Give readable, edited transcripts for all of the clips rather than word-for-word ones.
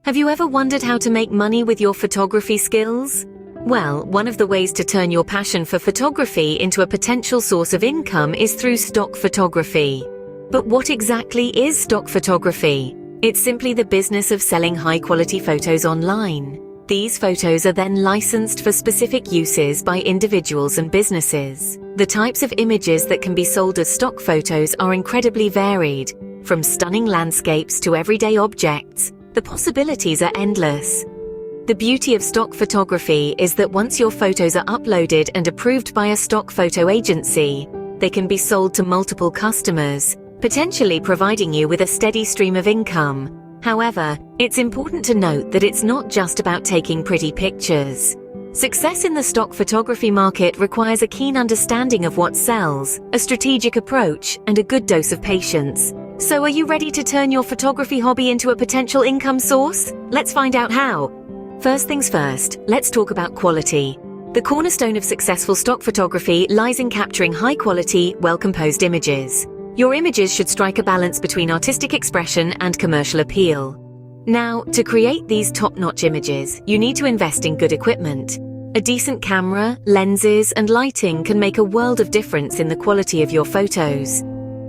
Have you ever wondered how to make money with your photography skills? Well, one of the ways to turn your passion for photography into a potential source of income is through stock photography. But what exactly is stock photography? It's simply the business of selling high-quality photos online. These photos are then licensed for specific uses by individuals and businesses. The types of images that can be sold as stock photos are incredibly varied. From stunning landscapes to everyday objects, the possibilities are endless. The beauty of stock photography is that once your photos are uploaded and approved by a stock photo agency, they can be sold to multiple customers, potentially providing you with a steady stream of income. However, it's important to note that it's not just about taking pretty pictures. Success in the stock photography market requires a keen understanding of what sells, a strategic approach, and a good dose of patience. So are you ready to turn your photography hobby into a potential income source? Let's find out how. First things first, let's talk about quality. The cornerstone of successful stock photography lies in capturing high-quality, well-composed images. Your images should strike a balance between artistic expression and commercial appeal. Now, to create these top-notch images, you need to invest in good equipment. A decent camera, lenses, and lighting can make a world of difference in the quality of your photos.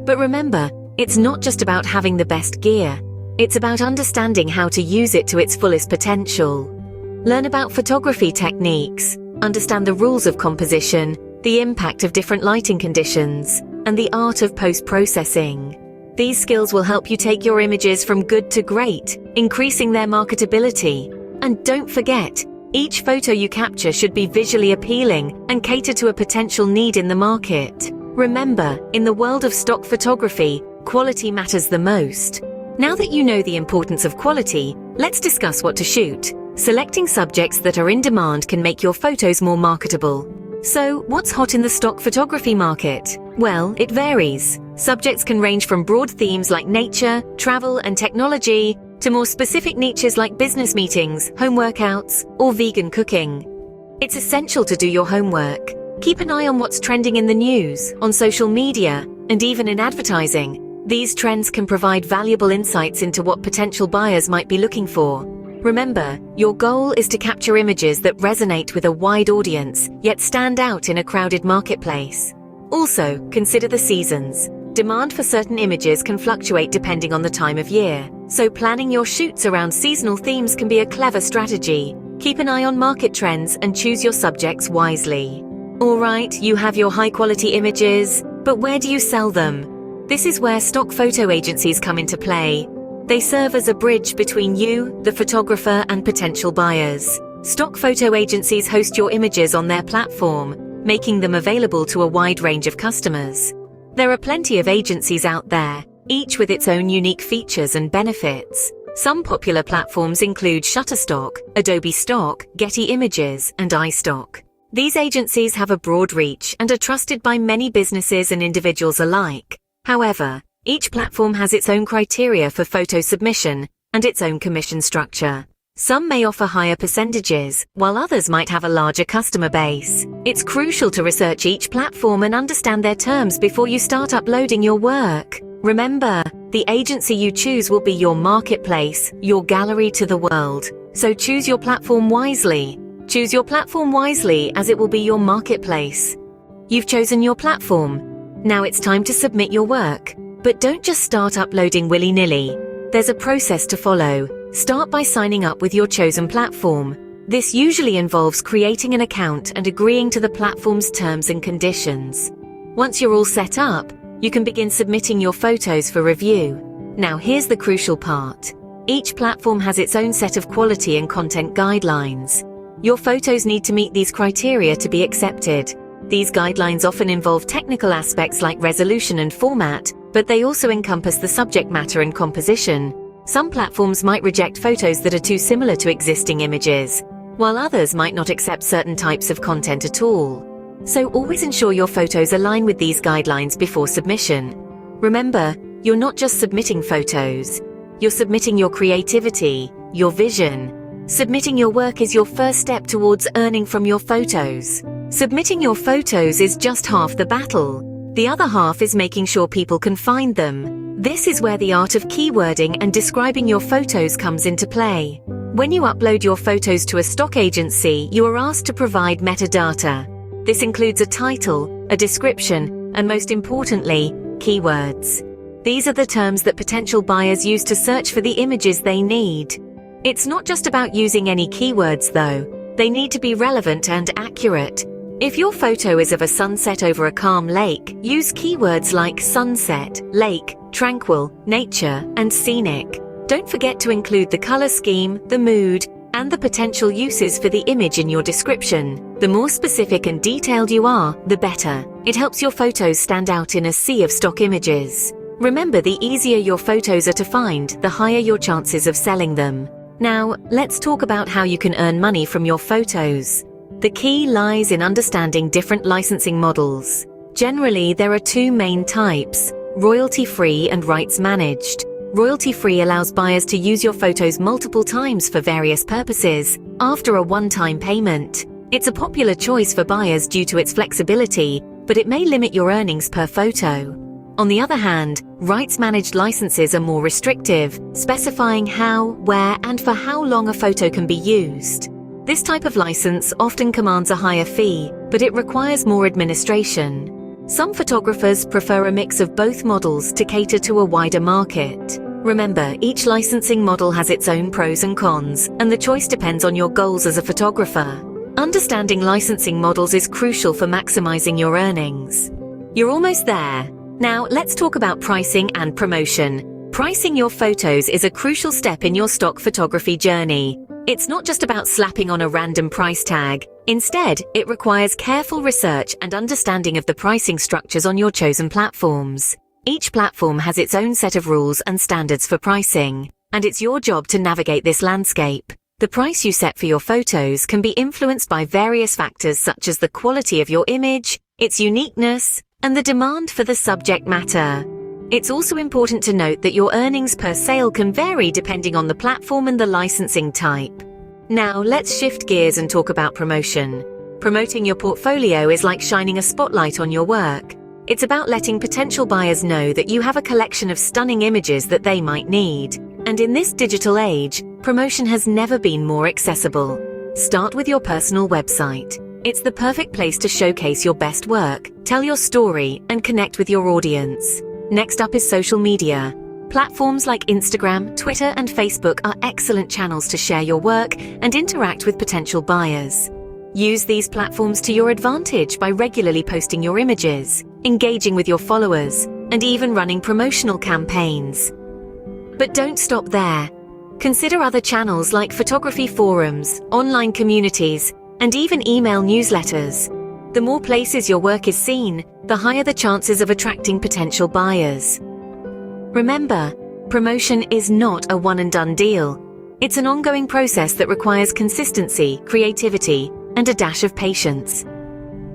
But remember, it's not just about having the best gear. It's about understanding how to use it to its fullest potential. Learn about photography techniques, understand the rules of composition, the impact of different lighting conditions, and the art of post-processing. These skills will help you take your images from good to great, increasing their marketability. And don't forget, each photo you capture should be visually appealing and cater to a potential need in the market. Remember, in the world of stock photography, quality matters the most. Now that you know the importance of quality, let's discuss what to shoot. Selecting subjects that are in demand can make your photos more marketable. So, what's hot in the stock photography market? Well, it varies. Subjects can range from broad themes like nature, travel, and technology, to more specific niches like business meetings, home workouts, or vegan cooking. It's essential to do your homework. Keep an eye on what's trending in the news, on social media, and even in advertising. These trends can provide valuable insights into what potential buyers might be looking for. Remember, your goal is to capture images that resonate with a wide audience, yet stand out in a crowded marketplace. Also, consider the seasons. Demand for certain images can fluctuate depending on the time of year, so planning your shoots around seasonal themes can be a clever strategy. Keep an eye on market trends and choose your subjects wisely. Alright, you have your high-quality images, but where do you sell them? This is where stock photo agencies come into play. They serve as a bridge between you, the photographer, and potential buyers. Stock photo agencies host your images on their platform, making them available to a wide range of customers. There are plenty of agencies out there, each with its own unique features and benefits. Some popular platforms include Shutterstock, Adobe Stock, Getty Images, and iStock. These agencies have a broad reach and are trusted by many businesses and individuals alike. However, each platform has its own criteria for photo submission and its own commission structure. Some may offer higher percentages, while others might have a larger customer base. It's crucial to research each platform and understand their terms before you start uploading your work. Remember, the agency you choose will be your marketplace, your gallery to the world. So choose your platform wisely. Choose your platform wisely, as it will be your marketplace. You've chosen your platform. Now it's time to submit your work. But don't just start uploading willy-nilly. There's a process to follow. Start by signing up with your chosen platform. This usually involves creating an account and agreeing to the platform's terms and conditions. Once you're all set up, you can begin submitting your photos for review. Now here's the crucial part. Each platform has its own set of quality and content guidelines. Your photos need to meet these criteria to be accepted. These guidelines often involve technical aspects like resolution and format, but they also encompass the subject matter and composition. Some platforms might reject photos that are too similar to existing images, while others might not accept certain types of content at all. So always ensure your photos align with these guidelines before submission. Remember, you're not just submitting photos. You're submitting your creativity, your vision. Submitting your work is your first step towards earning from your photos. Submitting your photos is just half the battle. The other half is making sure people can find them. This is where the art of keywording and describing your photos comes into play. When you upload your photos to a stock agency, you are asked to provide metadata. This includes a title, a description, and most importantly, keywords. These are the terms that potential buyers use to search for the images they need. It's not just about using any keywords though. They need to be relevant and accurate. If your photo is of a sunset over a calm lake, use keywords like sunset, lake, tranquil, nature, and scenic. Don't forget to include the color scheme, the mood, and the potential uses for the image in your description. The more specific and detailed you are, the better. It helps your photos stand out in a sea of stock images. Remember, the easier your photos are to find, the higher your chances of selling them. Now, let's talk about how you can earn money from your photos. The key lies in understanding different licensing models. Generally, there are two main types: royalty-free and rights-managed. Royalty-free allows buyers to use your photos multiple times for various purposes, after a one-time payment. It's a popular choice for buyers due to its flexibility, but it may limit your earnings per photo. On the other hand, rights-managed licenses are more restrictive, specifying how, where, and for how long a photo can be used. This type of license often commands a higher fee, but it requires more administration. Some photographers prefer a mix of both models to cater to a wider market. Remember, each licensing model has its own pros and cons, and the choice depends on your goals as a photographer. Understanding licensing models is crucial for maximizing your earnings. You're almost there. Now, let's talk about pricing and promotion. Pricing your photos is a crucial step in your stock photography journey. It's not just about slapping on a random price tag. Instead, it requires careful research and understanding of the pricing structures on your chosen platforms. Each platform has its own set of rules and standards for pricing, and it's your job to navigate this landscape. The price you set for your photos can be influenced by various factors such as the quality of your image, its uniqueness, and the demand for the subject matter. It's also important to note that your earnings per sale can vary depending on the platform and the licensing type. Now, let's shift gears and talk about promotion. Promoting your portfolio is like shining a spotlight on your work. It's about letting potential buyers know that you have a collection of stunning images that they might need. And in this digital age, promotion has never been more accessible. Start with your personal website. It's the perfect place to showcase your best work, tell your story, and connect with your audience. Next up is social media. Platforms like Instagram, Twitter, and Facebook are excellent channels to share your work and interact with potential buyers. Use these platforms to your advantage by regularly posting your images, engaging with your followers, and even running promotional campaigns. But don't stop there. Consider other channels like photography forums, online communities, and even email newsletters. The more places your work is seen, the higher the chances of attracting potential buyers. Remember, promotion is not a one-and-done deal. It's an ongoing process that requires consistency, creativity, and a dash of patience.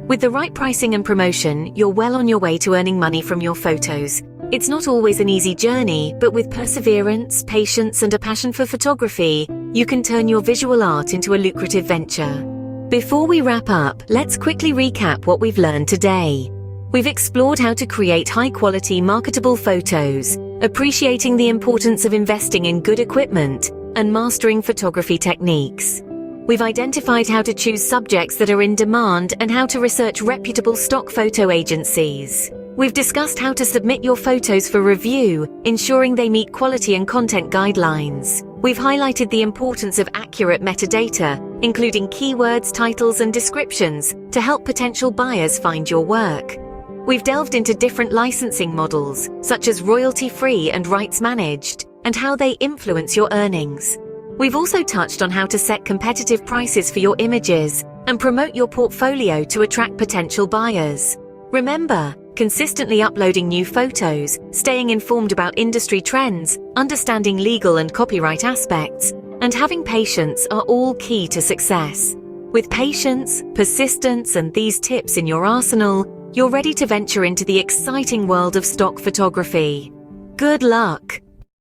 With the right pricing and promotion, you're well on your way to earning money from your photos. It's not always an easy journey, but with perseverance, patience, and a passion for photography, you can turn your visual art into a lucrative venture. Before we wrap up, let's quickly recap what we've learned today. We've explored how to create high-quality, marketable photos, appreciating the importance of investing in good equipment, and mastering photography techniques. We've identified how to choose subjects that are in demand and how to research reputable stock photo agencies. We've discussed how to submit your photos for review, ensuring they meet quality and content guidelines. We've highlighted the importance of accurate metadata, including keywords, titles, and descriptions, to help potential buyers find your work. We've delved into different licensing models, such as royalty-free and rights-managed, and how they influence your earnings. We've also touched on how to set competitive prices for your images and promote your portfolio to attract potential buyers. Remember, consistently uploading new photos, staying informed about industry trends, understanding legal and copyright aspects, and having patience are all key to success. With patience, persistence, and these tips in your arsenal, you're ready to venture into the exciting world of stock photography. Good luck!